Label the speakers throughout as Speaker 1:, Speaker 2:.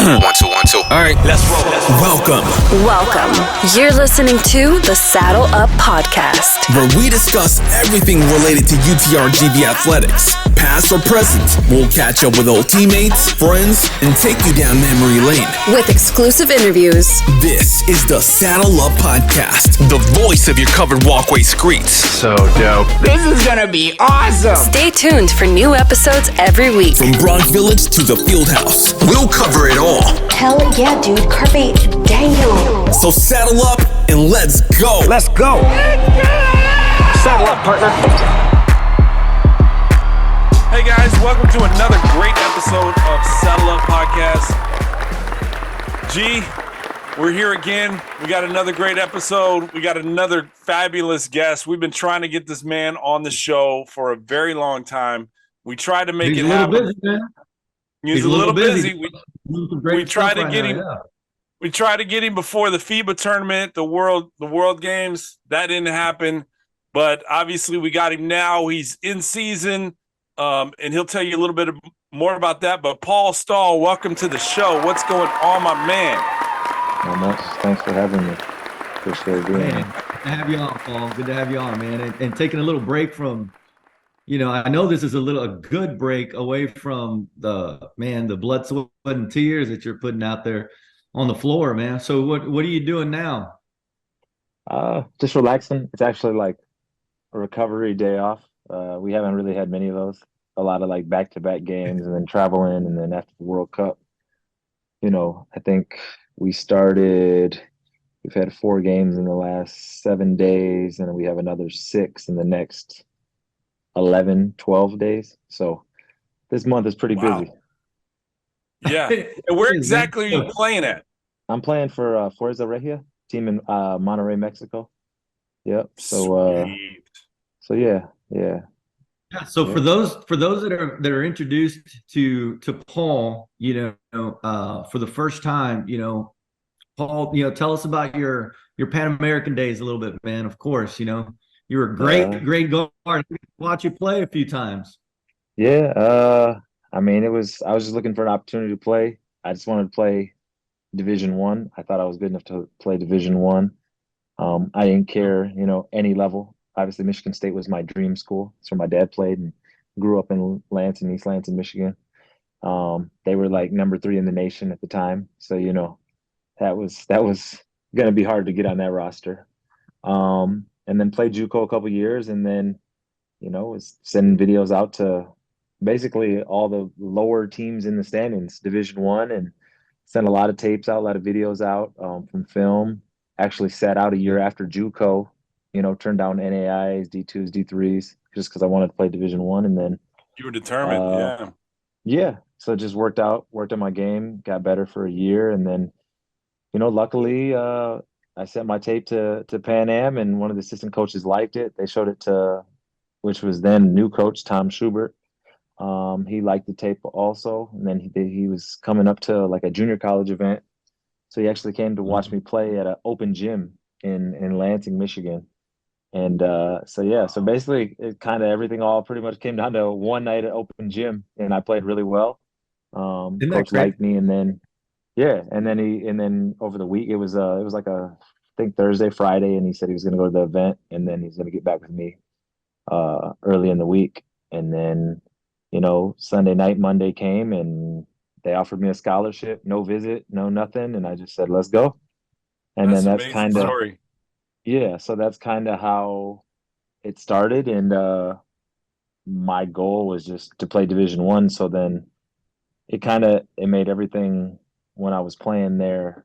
Speaker 1: One, two, one, two. All right, let's roll.
Speaker 2: Welcome. You're listening to the Saddle Up Podcast,
Speaker 3: where we discuss everything related to UTRGV athletics, past or present. We'll catch up with old teammates, friends, and take you down memory lane
Speaker 2: with exclusive interviews.
Speaker 3: This is the Saddle Up Podcast,
Speaker 1: the voice of your covered walkway streets. So dope.
Speaker 4: This is gonna be awesome.
Speaker 2: Stay tuned for new episodes every week.
Speaker 3: From Bronx Village to the Fieldhouse,
Speaker 1: we'll cover it all.
Speaker 5: Hell yeah, dude. Carpe diem.
Speaker 3: So saddle up and let's go.
Speaker 4: Let's go. Saddle up, partner.
Speaker 6: Hey guys, welcome to another great episode of Saddle Up Podcast. G, we're here again. We got another great episode. We got another fabulous guest. We've been trying to get this man on the show for a very long time. We tried to make it happen.
Speaker 7: Busy, man.
Speaker 6: He's a little busy. We tried to get him. Yeah. We tried to get him before the FIBA tournament, the World Games. That didn't happen, but obviously we got him now. He's in season, and he'll tell you a little bit more about that. But Paul Stoll, welcome to the show. What's going on, my man?
Speaker 8: Not much. Thanks for having me. Appreciate being here.
Speaker 7: Good to have you on, Paul. Good to have you on, man. And taking a little break from. I know this is a good break away from the blood, sweat, and tears that you're putting out there on the floor, man. So what are you doing now?
Speaker 8: Just relaxing. It's actually like a recovery day off. We haven't really had many of those. A lot of like back-to-back games and then traveling, and then after the World Cup, I think we've had 4 games in the last 7 days, and we have another 6 in the next 11, 12 days. So this month is pretty busy.
Speaker 6: Yeah. And where exactly are you playing at?
Speaker 8: I'm playing for Fuerza Regia, team in Monterrey, Mexico. Yep. So yeah.
Speaker 7: Yeah. So for those that are introduced to Paul, for the first time, Paul, tell us about your Pan American days a little bit, man. Of course, you were a great guard. Watch you play a few times.
Speaker 8: Yeah. I was just looking for an opportunity to play. I just wanted to play Division I. I thought I was good enough to play Division I. I didn't care, any level. Obviously, Michigan State was my dream school. It's where my dad played and grew up in Lansing, East Lansing, Michigan. They were like number 3 in the nation at the time. So, that was going to be hard to get on that roster. And then played JUCO a couple years, and then, was sending videos out to basically all the lower teams in the standings, Division I, and sent a lot of tapes out, a lot of videos out from film. Actually sat out a year after JUCO, turned down NAIs, D2s, D3s, just because I wanted to play Division I. And then
Speaker 6: you were determined,
Speaker 8: yeah. So it just worked on my game, got better for a year, and then, luckily, I sent my tape to Pan Am, and one of the assistant coaches liked it. They showed it to, which was then new coach Tom Schubert. He liked the tape also, and then he was coming up to like a junior college event, so he actually came to watch me play at an open gym in Lansing, Michigan. And so basically, it kind of everything all pretty much came down to one night at open gym, and I played really well. Coach liked me, and then. Yeah, and then over the week it was like I think Thursday, Friday, and he said he was going to go to the event, and then he's going to get back with me early in the week. And then, Sunday night, Monday came, and they offered me a scholarship, no visit, no nothing, and I just said, let's go. And then that's kind of so that's kind of how it started, and my goal was just to play Division I. So then it made everything. When I was playing there,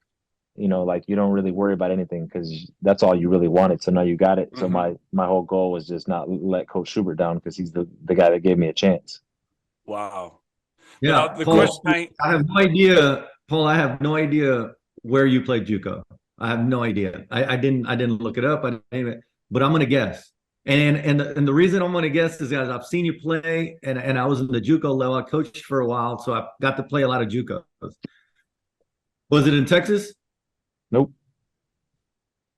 Speaker 8: like you don't really worry about anything because that's all you really wanted. So now you got it. Mm-hmm. So my whole goal was just not let Coach Schubert down because he's the guy that gave me a chance.
Speaker 6: Wow.
Speaker 7: Yeah. Paul, I have no idea, Paul. I have no idea where you played JUCO. I have no idea. I didn't look it up. But I'm gonna guess. And the reason I'm gonna guess is that I've seen you play, and I was in the JUCO level. I coached for a while, so I got to play a lot of JUCOs. Was it in Texas?
Speaker 8: Nope.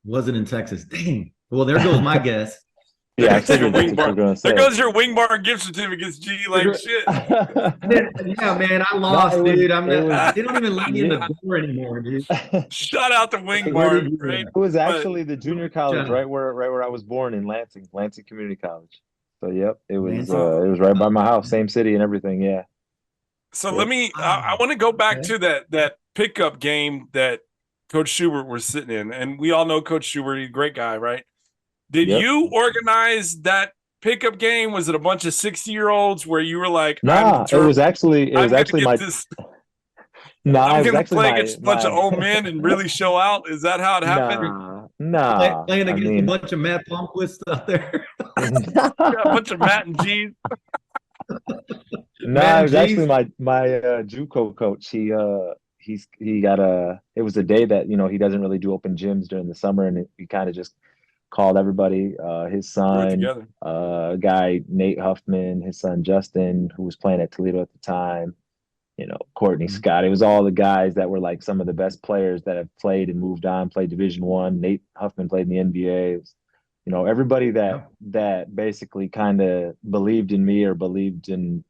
Speaker 7: Wasn't in Texas. Dang. Well, there goes my guess.
Speaker 8: Yeah, I
Speaker 6: There goes your
Speaker 8: figured
Speaker 6: wing
Speaker 8: that's what
Speaker 6: bar.
Speaker 8: you're gonna
Speaker 6: There
Speaker 8: say.
Speaker 6: goes your wing bar gift certificates, G. Like shit.
Speaker 7: Yeah, man, I lost,
Speaker 8: it was,
Speaker 7: dude. They don't even let me in the door anymore, dude.
Speaker 6: Shout out the wing
Speaker 7: Where
Speaker 6: bar,
Speaker 7: did you
Speaker 6: right?
Speaker 8: It was
Speaker 6: But
Speaker 8: actually the junior college,
Speaker 7: Yeah.
Speaker 8: right where I was born in Lansing Community College. So yep, it
Speaker 7: Lansing.
Speaker 8: was right by my house, same city and everything. Yeah.
Speaker 6: so
Speaker 8: Yep.
Speaker 6: let me. I want to go back
Speaker 7: Okay.
Speaker 6: to that pickup game that Coach Schubert was sitting in, and we all know Coach Schubert. He's a great guy, right? Did
Speaker 8: Yep.
Speaker 6: you organize that pickup game? Was it a bunch of 60-year-olds where you were like,
Speaker 8: Nah,
Speaker 6: I'm
Speaker 8: it
Speaker 6: determined,
Speaker 8: was actually
Speaker 6: I'm going to
Speaker 8: my
Speaker 6: get this.
Speaker 8: nah,
Speaker 6: I'm
Speaker 8: it was
Speaker 6: going to
Speaker 8: actually
Speaker 6: play
Speaker 8: my
Speaker 6: against a bunch of old men and really show out. Is that how it happened?
Speaker 8: nah.
Speaker 7: Playing
Speaker 8: I
Speaker 7: against a
Speaker 8: mean,
Speaker 7: bunch of Matt Palmquists out there.
Speaker 6: Yeah, a bunch of Matt and G's.
Speaker 8: nah, it was
Speaker 7: G's.
Speaker 8: actually my JUCO coach. He got it was a day that he doesn't really do open gyms during the summer, and he kind of just called everybody, his
Speaker 6: Threw it
Speaker 8: son,
Speaker 6: together.
Speaker 8: guy Nate Huffman, his son Justin, who was playing at Toledo at the time, Courtney Scott. It was all the guys that were like some of the best players that have played and moved on, played Division One. Nate Huffman played in the NBA. It was, everybody that basically kind of believed in me or believed in,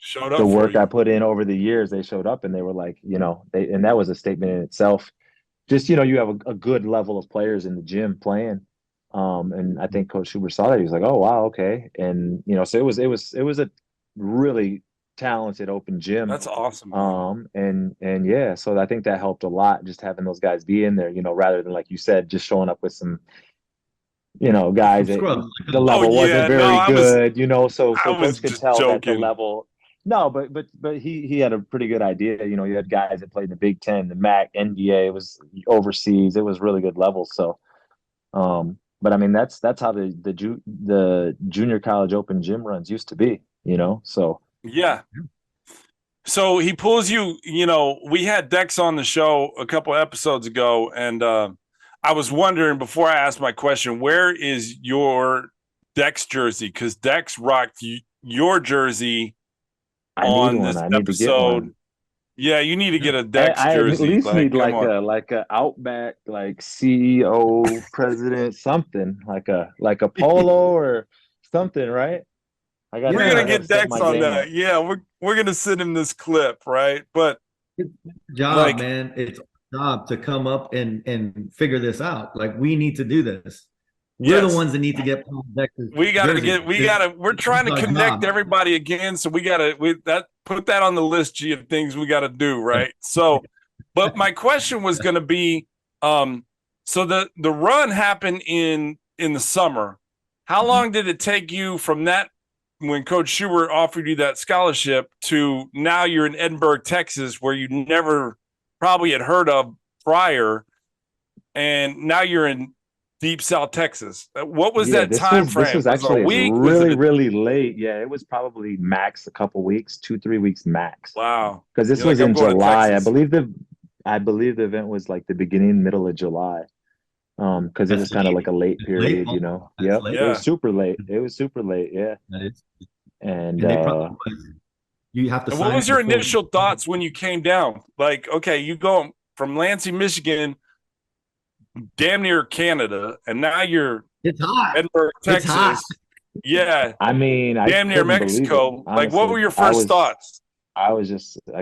Speaker 6: Showed up
Speaker 8: the
Speaker 6: for
Speaker 8: work
Speaker 6: you.
Speaker 8: I put in over the years. They showed up and they were like, and that was a statement in itself. Just, you have a good level of players in the gym playing. And I think Coach Schubert saw that. He was like, "Oh wow, okay." And so it was a really talented open gym.
Speaker 6: That's awesome. Man.
Speaker 8: And yeah, so I think that helped a lot, just having those guys be in there, rather than, like you said, just showing up with some, guys that
Speaker 7: Scrubs.
Speaker 8: the level wasn't very good, so
Speaker 6: I was
Speaker 8: Coach could
Speaker 6: just
Speaker 8: tell that
Speaker 6: joking.
Speaker 8: the level. No, but he had a pretty good idea. You had guys that played in the Big Ten, the MAC, NBA. It was overseas. It was really good levels. So, but I mean, that's how the junior college open gym runs used to be. So
Speaker 6: Yeah. So he pulls you. We had Dex on the show a couple episodes ago, and I was wondering before I asked my question, where is your Dex jersey? Because Dex rocked your jersey on this episode. Yeah, you need to get a Dex jersey.
Speaker 8: I at least need
Speaker 6: come
Speaker 8: like
Speaker 6: on.
Speaker 8: a Outback, like CEO, president, something like a polo or something, right?
Speaker 6: We're gonna get Dex on that. Up. Yeah, we're gonna send him this clip, right? But
Speaker 7: it's job, man. It's our job to come up and figure this out. Like, we need to do this. We're the ones that need to get Dex's
Speaker 6: we're trying to connect everybody again. So put that on the list, G, of things we gotta do, right? So, but my question was gonna be, so the run happened in the summer. How long did it take you from that, when Coach Schubert offered you that scholarship, to now you're in Edinburgh, Texas, where you never probably had heard of prior, and now you're in Deep South Texas? What was that time frame?
Speaker 8: This was actually really late. Yeah, it was probably max a couple weeks, 2-3 weeks max.
Speaker 6: Wow.
Speaker 8: Because this was in July. I believe the event was like the middle of July. Because it was kind of like a late period, Yep. It was super late. Yeah. And
Speaker 7: you have to.
Speaker 6: What was your initial thoughts when you came down? Like, okay, you go from Lansing, Michigan, damn near Canada, and now you're Edinburgh, Texas.
Speaker 7: It's hot.
Speaker 6: Yeah.
Speaker 8: I mean,
Speaker 6: damn near Mexico. Like, what were your first thoughts?
Speaker 8: I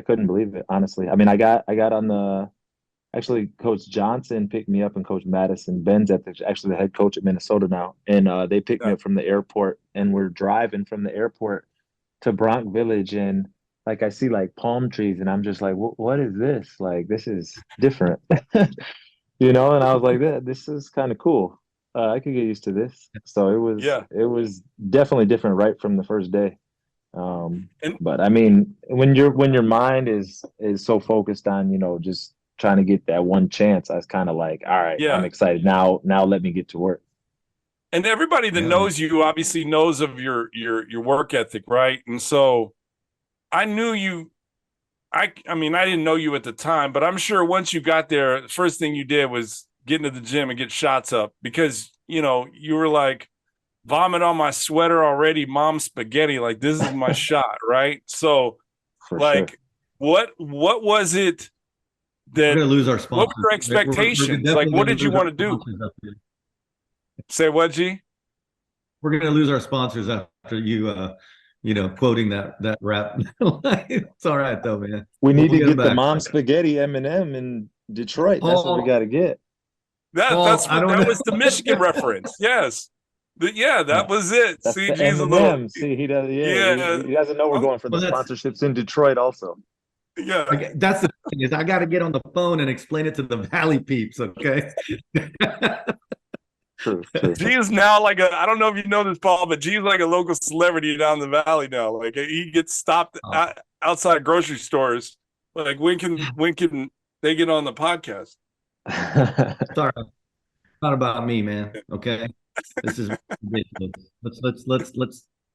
Speaker 8: couldn't believe it, honestly. I mean, I got on actually, Coach Johnson picked me up, and Coach Madison. Ben's actually the head coach at Minnesota now. And they picked me up from the airport, and we're driving from the airport to Bronx Village. And like, I see like palm trees, and I'm just like, what is this? Like, this is different, And I was like, this is kind of cool. I could get used to this. So it was definitely different right from the first day. But I mean, when your mind is so focused on, just trying to get that one chance, I was kind of like, all right, I'm excited now let me get to work.
Speaker 6: And everybody that knows you obviously knows of your work ethic, right? And so I knew you. I mean, I didn't know you at the time, but I'm sure once you got there, the first thing you did was get into the gym and get shots up, because you were like, vomit on my sweater already, mom spaghetti, like, this is my shot, right? So what was it that,
Speaker 7: we're gonna lose our sponsors.
Speaker 6: What were your expectations? Like, what did you want to do? Say what, G?
Speaker 7: we're gonna lose our sponsors after you quoting that rap. It's all right though, man.
Speaker 8: We need to
Speaker 7: We'll
Speaker 8: get the
Speaker 7: back.
Speaker 8: mom spaghetti M&M in Detroit. That's what we
Speaker 7: Paul,
Speaker 8: got to get.
Speaker 6: That was the Michigan reference. Yes. That was it.
Speaker 8: That's
Speaker 6: See,
Speaker 8: the
Speaker 6: G's a
Speaker 8: M&M.
Speaker 6: little.
Speaker 8: See, he does.
Speaker 6: Yeah.
Speaker 8: He doesn't know we're going for the sponsorships in Detroit also.
Speaker 6: Yeah.
Speaker 7: That's the thing is I got to get on the phone and explain it to the Valley peeps. Okay.
Speaker 8: True.
Speaker 6: G is now like I don't know if you know this, Paul, but G is like a local celebrity down the valley now. Like he gets stopped outside grocery stores. Like when can they get on the podcast?
Speaker 7: Sorry, it's not about me, man. Okay, this is ridiculous.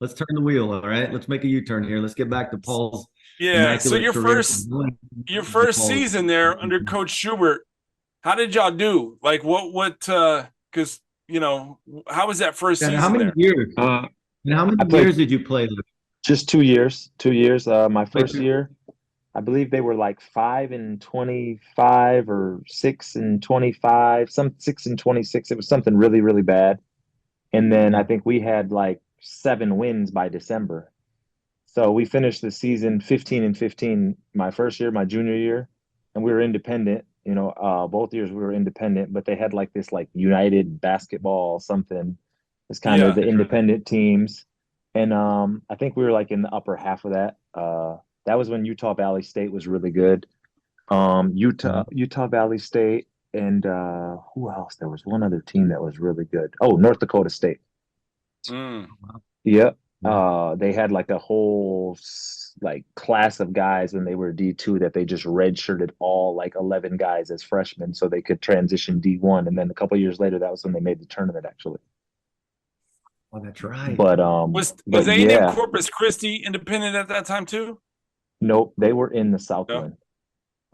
Speaker 7: Let's turn the wheel. All right, let's make a U-turn here. Let's get back to Paul's.
Speaker 6: Yeah. So your first season there under Coach Schubert, how did y'all do? Like what? Because how was that first season?
Speaker 7: How many
Speaker 6: there?
Speaker 7: years? And how many years did you play there?
Speaker 8: Just 2 years. 2 years. My first year, I believe they were like 5-25 or 6-25, some 6-26. It was something really, really bad. And then I think we had like 7 wins by December. So we finished the season 15-15 my first year, my junior year, and we were independent. Both years we were independent, but they had like this like United Basketball something. It's kind of the independent teams. And I think we were like in the upper half of that. That was when Utah Valley State was really good. Utah Valley State and who else? There was one other team that was really good. Oh, North Dakota State. Yep. They had like a whole like class of guys when they were D2 that they just redshirted all like 11 guys as freshmen so they could transition D1. And then a couple of years later, that was when they made the tournament actually.
Speaker 7: Oh, that's right.
Speaker 8: But
Speaker 6: was A&M Corpus Christi independent at that time too?
Speaker 8: Nope, they were in the Southland.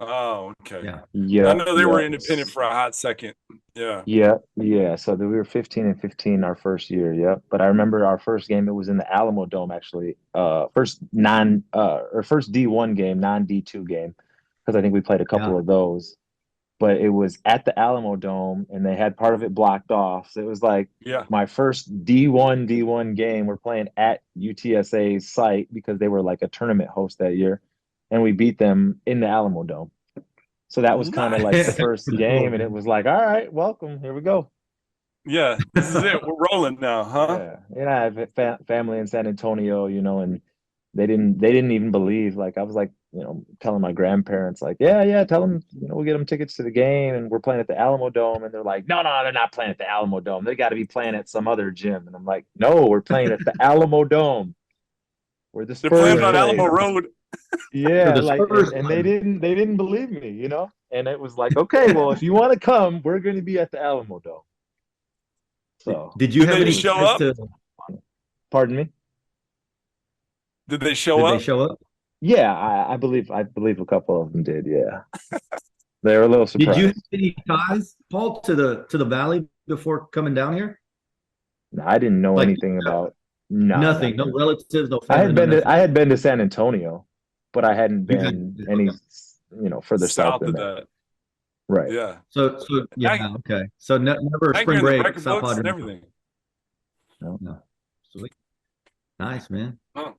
Speaker 6: Oh, okay.
Speaker 8: Yeah.
Speaker 6: I know they were independent for a hot second. Yeah.
Speaker 8: Yeah. So we were 15-15 our first year. Yep. But I remember our first game. It was in the Alamo Dome actually. First D1 game, non-D2 game, because I think we played a couple of those. But it was at the Alamo Dome, and they had part of it blocked off. So it was like my first D1 game. We're playing at UTSA's site because they were like a tournament host that year, and we beat them in the Alamo Dome. So that was kind of like the first game, and it was like, all right, welcome, here we go.
Speaker 6: Yeah, this is it. We're rolling now, huh?
Speaker 8: Yeah, and I have family in San Antonio, and they didn't even believe. Like I was like, telling my grandparents, like, yeah, tell them, we'll get them tickets to the game, and we're playing at the Alamo Dome, and they're like, no, they're not playing at the Alamo Dome. They got to be playing at some other gym, and I'm like, no, we're playing at the Alamo Dome. Where the Spurs
Speaker 6: they're playing on Alamo Road.
Speaker 8: Yeah, like, and they didn't believe me, and it was like, okay, well, if you want to come, we're going to be at the Alamo Dome. So
Speaker 7: did you have any
Speaker 6: show up?
Speaker 8: Pardon me?
Speaker 6: Did they show up?
Speaker 7: They show up?
Speaker 8: Yeah, I believe a couple of them did. Yeah, they were a little surprised.
Speaker 7: Did you have any ties, Paul, to the Valley before coming down here?
Speaker 8: No, I didn't know anything about.
Speaker 7: Nothing. No relatives. No family.
Speaker 8: I had been to San Antonio, but I hadn't been any further south than that. Right.
Speaker 6: Yeah.
Speaker 7: So okay. So never spring break. South
Speaker 6: and everything.
Speaker 7: No. Sweet. Nice, man.
Speaker 6: Oh.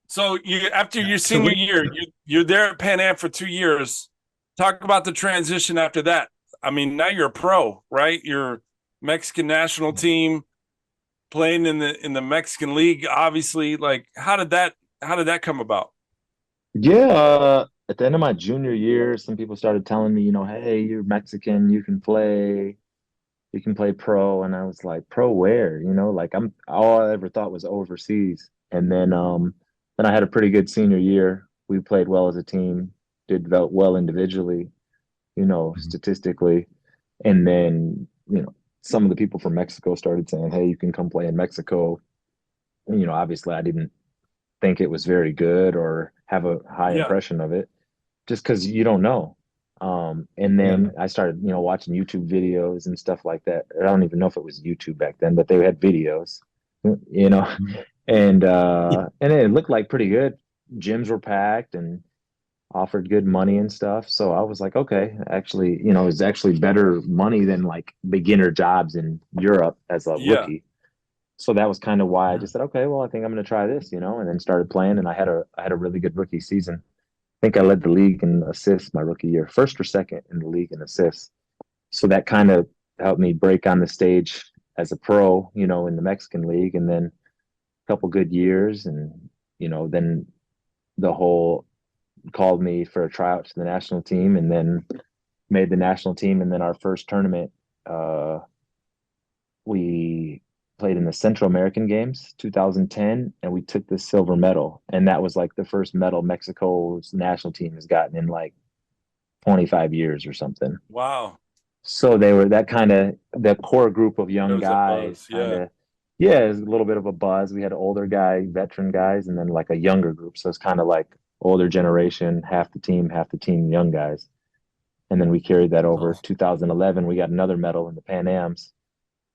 Speaker 6: So after your senior year, you're there at Pan Am for 2 years. Talk about the transition after that. I mean, now you're a pro, right? You're Mexican national team playing in the Mexican League. Obviously, like how did that come about?
Speaker 8: Yeah, at the end of my junior year, some people started telling me, hey, you're Mexican, you can play pro, and I was like, pro where? Like all I ever thought was overseas. And then I had a pretty good senior year. We played well as a team, did well individually, statistically. And then, some of the people from Mexico started saying, hey, you can come play in Mexico. And, obviously I didn't think it was very good or have a high impression of it just because you don't know. And then I started, watching YouTube videos and stuff like that. I don't even know if it was YouTube back then, but they had videos, and it looked like pretty good. Gyms were packed and offered good money and stuff. So I was like, okay, actually, it's actually better money than like beginner jobs in Europe as a rookie. So that was kind of why I just said, okay, well, I think I'm going to try this, and then started playing, and I had a really good rookie season. I think I led the league in assists my rookie year, first or second in the league in assists. So that kind of helped me break on the stage as a pro, in the Mexican league, and then a couple good years, and then the whole called me for a tryout to the national team, and then made the national team. And then our first tournament, we played in the Central American Games 2010, and we took the silver medal, and that was like the first medal Mexico's national team has gotten in like 25 years or something.
Speaker 6: Wow.
Speaker 8: So they were that kind of the core group of young guys,
Speaker 6: yeah.
Speaker 8: It was a little bit of a buzz. We had older veteran guys, and then like a younger group. So it's kind of like older generation, half the team, young guys. And then we carried that over. 2011, we got another medal in the Pan Ams.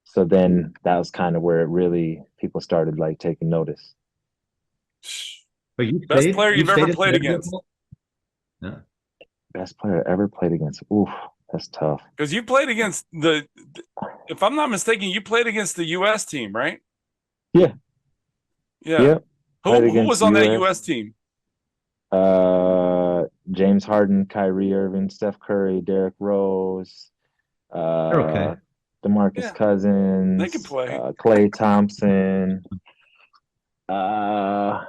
Speaker 8: So then that was kind of where it really people started like taking notice.
Speaker 7: But
Speaker 6: best player you've ever played against?
Speaker 7: Yeah.
Speaker 8: Best player I ever played against. Oof, that's tough.
Speaker 6: Because you played against if I'm not mistaken, you played against the U.S. team, right?
Speaker 8: Yeah.
Speaker 6: Yeah.
Speaker 8: Yep.
Speaker 6: Who was on that U.S. team?
Speaker 8: James Harden, Kyrie Irving, Steph Curry, Derrick Rose.
Speaker 7: They're okay.
Speaker 8: DeMarcus Cousins.
Speaker 6: They can play.
Speaker 8: Klay Thompson. I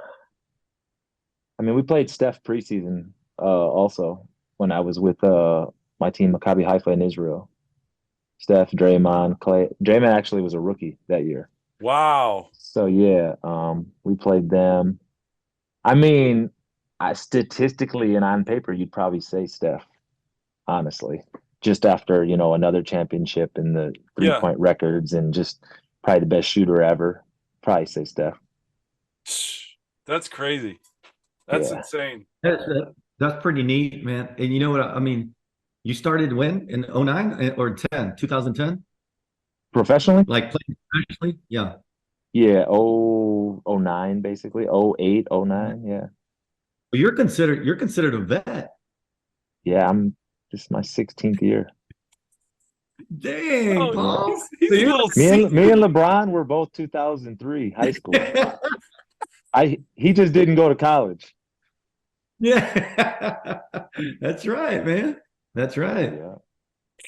Speaker 8: mean, we played Steph preseason also when I was with my team, Maccabi Haifa in Israel. Steph, Draymond, Klay. Draymond actually was a rookie that year.
Speaker 6: Wow.
Speaker 8: So, yeah, we played them. I mean, statistically and on paper, you'd probably say Steph, honestly. Just after, another championship and the three-point records and just probably the best shooter ever, probably say Steph.
Speaker 6: That's crazy. That's insane.
Speaker 7: That's pretty neat, man. And you know what? I mean, you started when? In 09 or 10? 2010?
Speaker 8: Professionally?
Speaker 7: Like playing professionally? Yeah.
Speaker 8: Yeah, 09 basically. 08, 09, yeah.
Speaker 7: But you're considered a vet.
Speaker 8: Yeah, this is my 16th year.
Speaker 7: Dang, Paul.
Speaker 6: He's a little
Speaker 8: me and LeBron were both 2003 high school. He just didn't go to college.
Speaker 7: Yeah. That's right, man. That's right.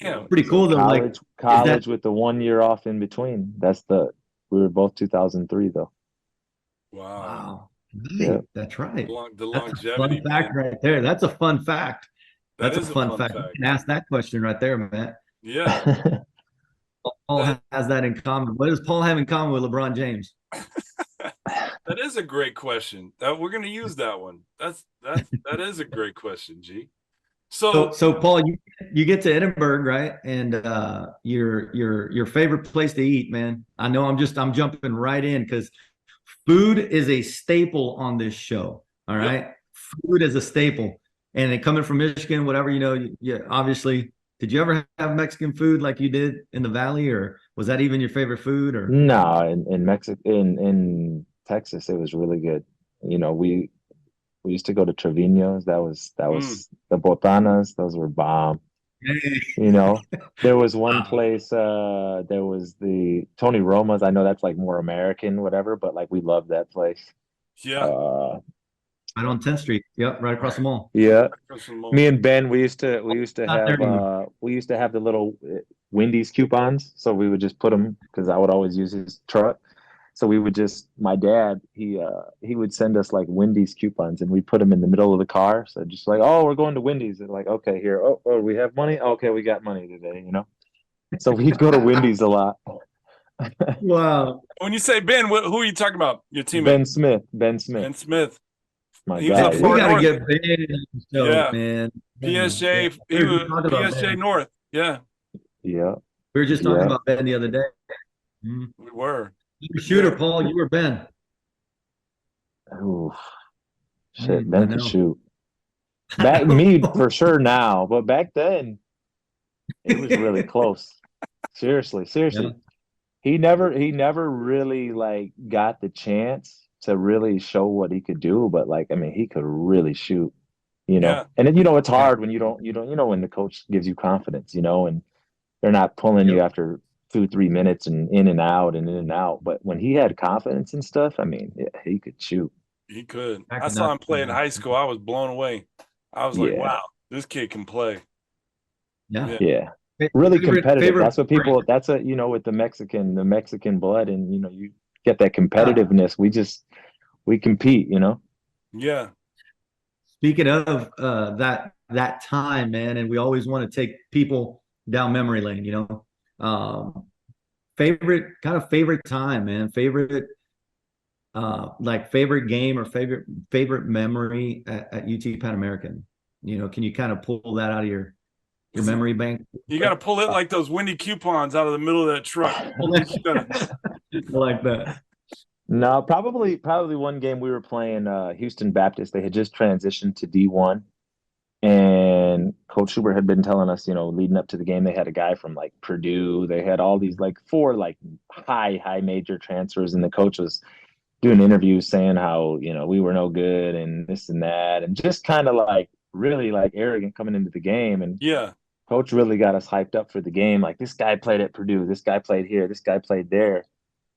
Speaker 8: Yeah.
Speaker 7: Pretty cool though.
Speaker 8: College with the 1 year off in between. We were both 2003 though.
Speaker 6: Wow.
Speaker 7: Yeah. That's right.
Speaker 6: The longevity.
Speaker 7: Fun fact right there. That's a fun fact. That's a fun fact. You can ask that question right there, man.
Speaker 6: Yeah.
Speaker 7: Paul has that in common. What does Paul have in common with LeBron James?
Speaker 6: That is a great question. We're going to use that one. That is a great question, G. So
Speaker 7: Paul, you get to Edinburgh, right? And your favorite place to eat, man. I know I'm jumping right in because food is a staple on this show. All right. Yep. Food is a staple. And coming from Michigan, whatever, obviously, did you ever have Mexican food like you did in the Valley, or was that even your favorite food? Or
Speaker 8: no, in Mexico, in Texas, it was really good. We used to go to Trevino's. That was the botanas. Those were bomb. There was one place. There was the Tony Roma's. I know that's like more American, whatever, but like we loved that place.
Speaker 6: Yeah.
Speaker 7: Right on 10th Street. Yep, right across the mall.
Speaker 8: Yeah. Me and Ben, we used to have the little Wendy's coupons. So we would just put them because I would always use his truck. So we would my dad, he would send us like Wendy's coupons and we put them in the middle of the car. So just like, oh, we're going to Wendy's. And like, okay, here. Oh, we have money. Okay, we got money today, So we'd go to Wendy's a lot.
Speaker 7: Wow.
Speaker 6: When you say Ben, who are you talking about? Your teammate?
Speaker 8: Ben Smith.
Speaker 6: My
Speaker 8: God.
Speaker 7: We got to get Ben in the show, man.
Speaker 6: PSJ, PSJ North. Yeah.
Speaker 8: Yeah.
Speaker 7: We were just talking about Ben the other day.
Speaker 6: Mm-hmm. We were.
Speaker 7: You were shooter, Paul. You were Ben.
Speaker 8: Oh, shit. Ben could shoot. Me for sure now, but back then it was really close. Seriously.
Speaker 7: Yeah.
Speaker 8: He never really like got the chance to really show what he could do, but he could really shoot, and then, it's hard when you don't, when the coach gives you confidence, and they're not pulling you after 2-3 minutes and in and out and in and out. But when he had confidence and stuff, I mean, yeah, he could shoot.
Speaker 6: He could. I saw him play in high school. I was blown away. I was like, wow, this kid can play.
Speaker 8: Yeah. Really competitive. That's what people, that's a, you know, with the Mexican blood, and, you know, you get that competitiveness. We compete, you know?
Speaker 6: Yeah.
Speaker 7: Speaking of that time, man, and we always want to take people down memory lane, you know. Favorite time, man. Favorite favorite game or favorite memory at UT Pan American. You know, can you kind of pull that out of your memory bank?
Speaker 6: You got to pull it like those windy coupons out of the middle of that truck.
Speaker 7: Like that.
Speaker 8: No, probably one game we were playing Houston Baptist. They had just transitioned to D1, and Coach Schubert had been telling us, you know, leading up to the game, they had a guy from like Purdue. They had all these like 4 like high major transfers, and the coach was doing interviews saying how, you know, we were no good and this and that, and just kind of like really like arrogant coming into the game. And Coach really got us hyped up for the game. Like, this guy played at Purdue, this guy played here, this guy played there.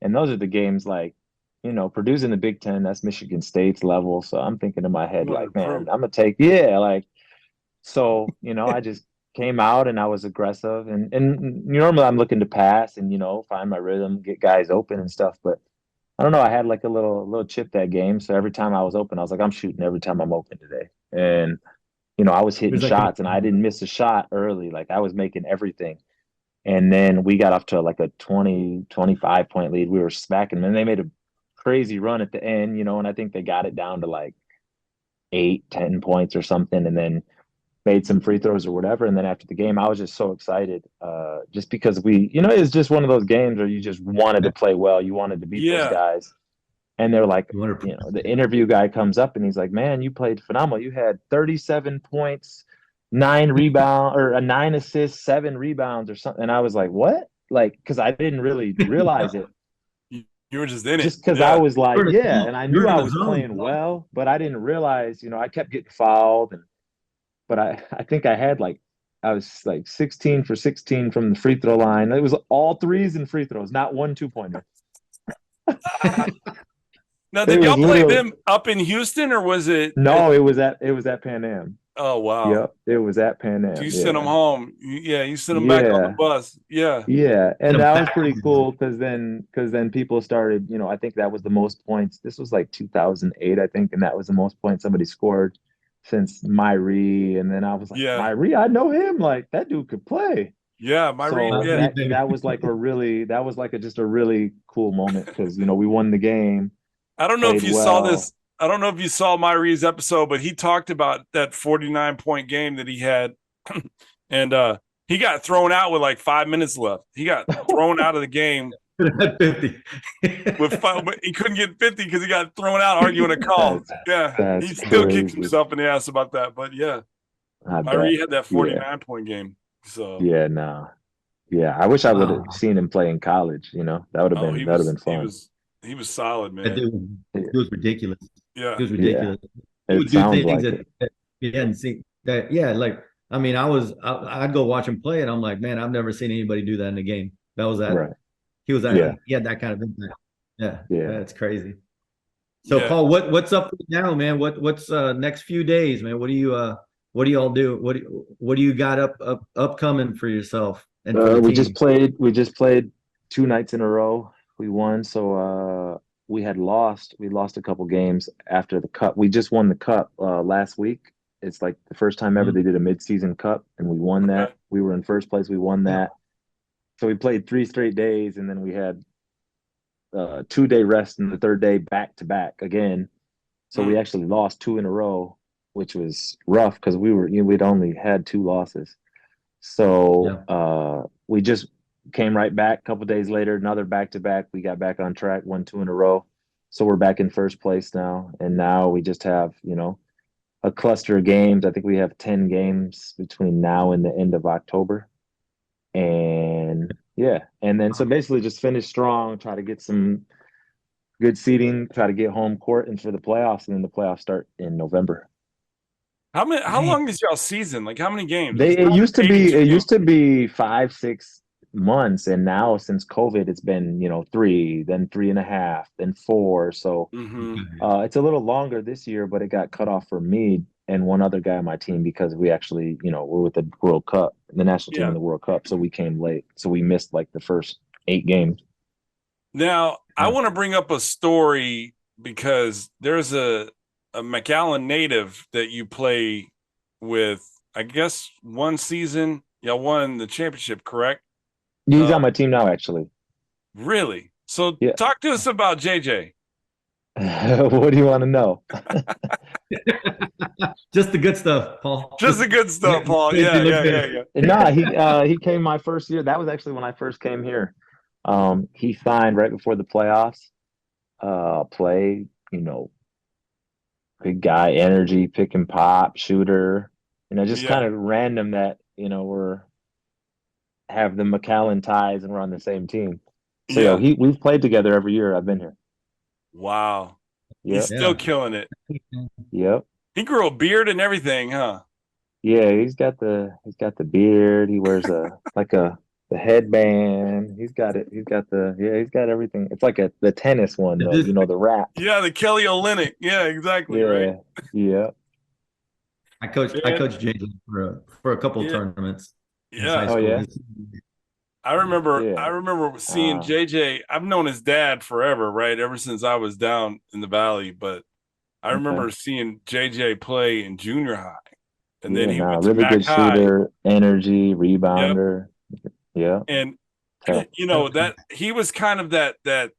Speaker 8: And those are the games, like, you know, Purdue's in the Big Ten, that's Michigan State's level. So I'm thinking in my head, like, man, I'm gonna take, so, you know, I just came out and I was aggressive, and normally I'm looking to pass and, you know, find my rhythm, get guys open and stuff. But I don't know, I had like a little chip that game. So every time I was open, I was like, I'm shooting every time I'm open today. And, you know, I was hitting shots and I didn't miss a shot early. Like, I was making everything. And then we got off to like a 20-25 point lead. We were smacking them, and they made a crazy run at the end, you know, and I think they got it down to like 8-10 points or something, and then made some free throws or whatever. And then after the game, I was just so excited, just because we, you know, it's just one of those games where you just wanted to play well. You wanted to beat those guys. And they're like, you know, the interview guy comes up and he's like, man, you played phenomenal. You had 37 points, 9 rebounds, or 9 assists, 7 rebounds or something. And I was like, what? Like, because I didn't really realize it.
Speaker 6: You were just in it.
Speaker 8: Just because I was like, and I knew I was playing well, but I didn't realize, you know, I kept getting fouled. But I think I was like 16 for 16 from the free throw line. It was all threes and free throws, not 1 2-pointer.
Speaker 6: Now, did y'all play them up in Houston, or was it?
Speaker 8: No, it was at Pan Am.
Speaker 6: Oh, wow.
Speaker 8: Yep, it was at Pan Am.
Speaker 6: So you sent them home. You sent them back on the bus. Yeah.
Speaker 8: Yeah, and that was pretty cool because then people started, you know, I think that was the most points. This was like 2008, I think, and that was the most points somebody scored since Myrie. And then I was like, Myrie, I know him. Like, that dude could play.
Speaker 6: Yeah, Myrie.
Speaker 8: So that was like just a really cool moment because, you know, we won the game.
Speaker 6: I don't know if you saw this. I don't know if you saw Myrie's episode, but he talked about that 49-point game that he had. And he got thrown out with like 5 minutes left. He got thrown out of the game.
Speaker 7: 50.
Speaker 6: But he couldn't get 50 because he got thrown out arguing a call. He still kicks himself in the ass about that. But Myrie had that 49-point game. So
Speaker 8: I wish I would have seen him play in college. You know, that would have been fun.
Speaker 6: He was solid, man.
Speaker 7: It was ridiculous.
Speaker 6: Yeah,
Speaker 7: it was ridiculous.
Speaker 8: It sounds like
Speaker 7: that you hadn't seen that. Yeah, like, I mean, I'd go watch him play, and I'm like, man, I've never seen anybody do that in a game. That was that. Right. He was that. He had that kind of impact. Yeah, that's crazy. So, Paul, what's up now, man? What's next few days, man? What do you all do? What do you got upcoming for yourself? And
Speaker 8: we just played 2 nights in a row. We won, so we lost a couple games after the cup. We just won the cup last week. It's like the first time ever they did a mid-season cup, and we won that. We were in first place. We won that. So we played 3 straight days, and then we had 2-day rest, and the 3rd day back-to-back again. So we actually lost 2 in a row, which was rough because we'd only had 2 losses. So we just came right back. A couple days later, another back-to-back. We got back on track, won 2 in a row. So we're back in first place now. And now we just have, you know, a cluster of games. I think we have 10 games between now and the end of October. And and then so basically just finish strong, try to get some good seeding, try to get home court and for the playoffs, and then the playoffs start in November.
Speaker 6: How long is y'all season? Like, how many games?
Speaker 8: It used to be 5, 6 months, and now since COVID, it's been 3, then 3.5, then 4. So it's a little longer this year, but it got cut off for me and one other guy on my team because we actually, we're with the World Cup, the national team in the World Cup, so we came late, so we missed like the first 8 games.
Speaker 6: Now I want to bring up a story because there's a McAllen native that you play with. I guess one season, y'all won the championship, correct?
Speaker 8: He's on my team now, actually.
Speaker 6: Really? So
Speaker 8: Yeah.
Speaker 6: talk to us about JJ.
Speaker 8: What do you want to know?
Speaker 7: Just the good stuff, Paul.
Speaker 6: Just the good stuff, Paul. Yeah.
Speaker 8: Nah, he came my first year. That was actually when I first came here. He signed right before the playoffs. Played, big guy, energy, pick and pop, shooter. Just kind of random that, have the McAllen ties and we're on the same team. So we've played together every year I've been here.
Speaker 6: Wow.
Speaker 8: Yep.
Speaker 6: He's still killing it.
Speaker 8: Yep.
Speaker 6: He grew a beard and everything, huh?
Speaker 8: Yeah, he's got the beard. He wears the headband. He's got everything. It's like the tennis one though, the wrap.
Speaker 6: Yeah, the Kelly Olynyk. Yeah, exactly.
Speaker 8: Yeah.
Speaker 6: Right.
Speaker 8: Yeah.
Speaker 7: I coached JJ for a couple of tournaments.
Speaker 6: Yeah.
Speaker 8: Oh yeah.
Speaker 6: I remember seeing JJ. I've known his dad forever, right? Ever since I was down in the valley. But I remember seeing JJ play in junior high. And then he went to
Speaker 8: really good shooter,
Speaker 6: high.
Speaker 8: Energy, rebounder. Yep. Yeah.
Speaker 6: And that he was kind of that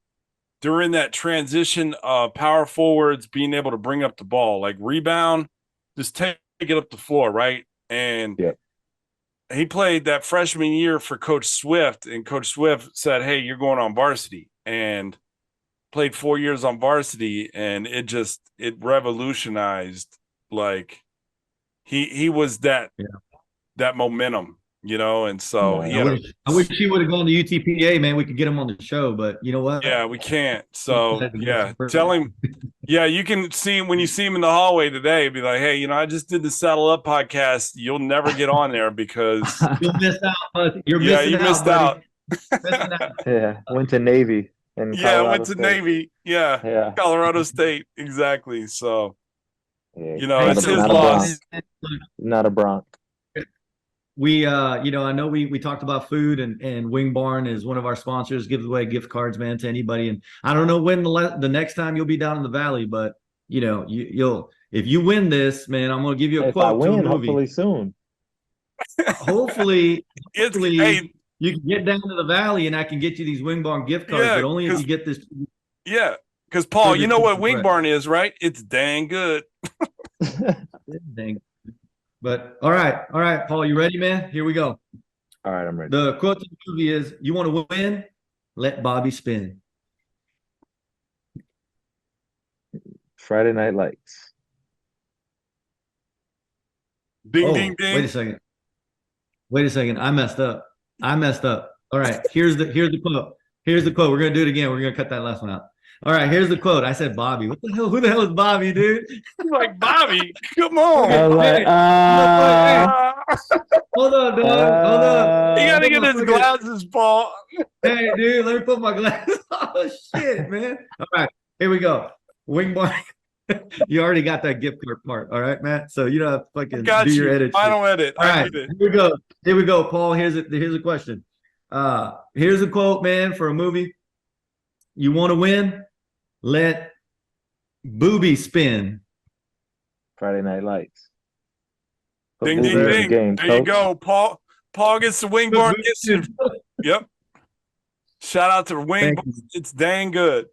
Speaker 6: during that transition power forwards being able to bring up the ball, like rebound, just take it up the floor, right? And he played that freshman year for Coach Swift, and Coach Swift said, "Hey, you're going on varsity," and played 4 years on varsity, and it revolutionized. Like he was that momentum, and so
Speaker 7: I wish he would have gone to UTPA, man. We could get him on the show, but you know what?
Speaker 6: Yeah, we can't. So tell him. Yeah, you can see him when you see him in the hallway today. Be like, hey, I just did the Saddle Up podcast. You'll never get on there because
Speaker 7: you'll miss out. You
Speaker 6: missed out.
Speaker 8: Yeah, went to Navy. Went to
Speaker 6: Navy. Yeah, Colorado State. Exactly. So,
Speaker 8: it's
Speaker 6: his loss.
Speaker 8: Not a Bronc.
Speaker 7: We, I know we talked about food and Wing Barn is one of our sponsors, gives away gift cards, man, to anybody. And I don't know when the next time you'll be down in the Valley, but you'll if you win this, man, I'm going to give you a quote.
Speaker 8: If I win,
Speaker 7: to a movie.
Speaker 8: hopefully soon.
Speaker 7: hopefully you can get down to the Valley and I can get you these Wing Barn gift cards, but only if you get this.
Speaker 6: Yeah. Because Paul, you know what Wing Barn is, right? It's dang good.
Speaker 7: Dang. But all right, Paul, you ready, man? Here we go.
Speaker 8: All right, I'm ready.
Speaker 7: The quote to the movie is, "You want to win? Let Bobby spin."
Speaker 8: Friday Night Lights.
Speaker 6: Ding, ding, ding.
Speaker 7: Wait a second. I messed up. All right, here's the quote. Here's the quote. We're gonna do it again. We're gonna cut that last one out. All right, here's the quote. I said Bobby. What the hell? Who the hell is Bobby, dude?
Speaker 6: I'm like, Bobby, come on.
Speaker 7: Hold up, dog. Hold up.
Speaker 6: He gotta get his glasses, Paul.
Speaker 7: Hey, dude, let me put my glasses. Oh shit, man. All right, here we go. Wing Barn. You already got that gift card part. All right, Matt. So you don't have to fucking do your edit.
Speaker 6: Final edit.
Speaker 7: All right, here we go. Paul, here's a question. Here's a quote, man, for a movie. You want to win? Let Booby spin.
Speaker 8: Friday Night Lights.
Speaker 6: Ding, ding, ding. There you go, Paul. Paul gets the Wing Barn. Yep. Shout out to Wing Barn. It's dang good.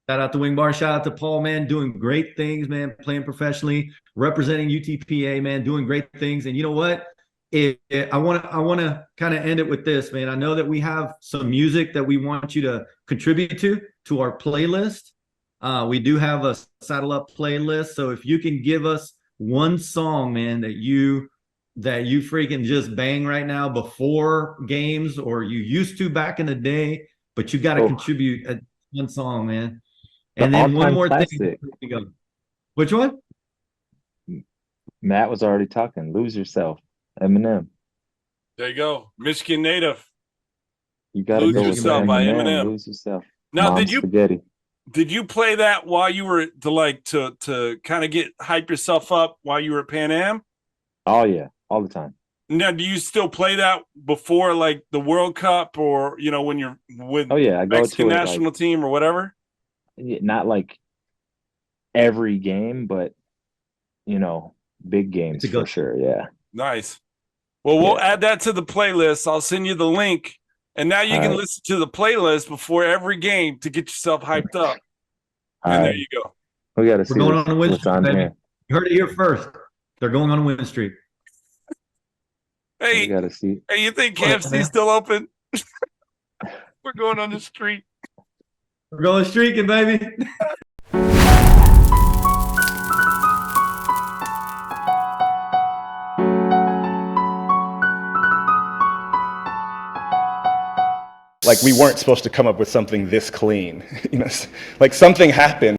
Speaker 7: Shout out to Wing Barn. Shout out to Paul, man, doing great things, man, playing professionally, representing UTPA, man, doing great things. And you know what? I want to kind of end it with this, man. I know that we have some music that we want you to contribute to our playlist. We do have a Saddle Up playlist. So if you can give us one song, man, that you freaking just bang right now before games, or you used to back in the day, but you got to contribute one song, man. And then one more thing. Which one?
Speaker 8: Matt was already talking. Lose Yourself. Eminem.
Speaker 6: There you go. Michigan native.
Speaker 8: You gotta
Speaker 6: Lose
Speaker 8: go with
Speaker 6: Yourself by
Speaker 8: Eminem.
Speaker 6: Eminem.
Speaker 8: Lose Yourself.
Speaker 6: Now,
Speaker 8: Mom's spaghetti.
Speaker 6: did you play that while you were to kind of hype yourself up while you were at Pan Am?
Speaker 8: Oh yeah, all the time.
Speaker 6: Now, do you still play that before like the World Cup or when you're with
Speaker 8: Oh yeah, I go
Speaker 6: Mexican
Speaker 8: to it
Speaker 6: national
Speaker 8: like,
Speaker 6: team or whatever?
Speaker 8: not like every game, but big games
Speaker 7: It's a
Speaker 8: for sure. Yeah.
Speaker 6: Nice. Well, we'll
Speaker 8: Yeah.
Speaker 6: add that to the playlist. I'll send you the link. And now you
Speaker 8: All
Speaker 6: can
Speaker 8: right.
Speaker 6: listen to the playlist before every game to get yourself hyped up.
Speaker 8: All
Speaker 6: and
Speaker 8: right.
Speaker 6: there you go.
Speaker 8: We got to see
Speaker 7: We're going on a win
Speaker 8: what's
Speaker 7: streak,
Speaker 8: on
Speaker 7: baby.
Speaker 8: here.
Speaker 7: You heard it here first. They're going on a win streak.
Speaker 8: We
Speaker 6: Hey,
Speaker 8: got to see.
Speaker 6: hey, you think
Speaker 7: Go ahead,
Speaker 6: KFC's
Speaker 7: man.
Speaker 6: still open? We're going on the street.
Speaker 7: We're going streaking, baby.
Speaker 9: Like we weren't supposed to come up with something this clean. Like something happened.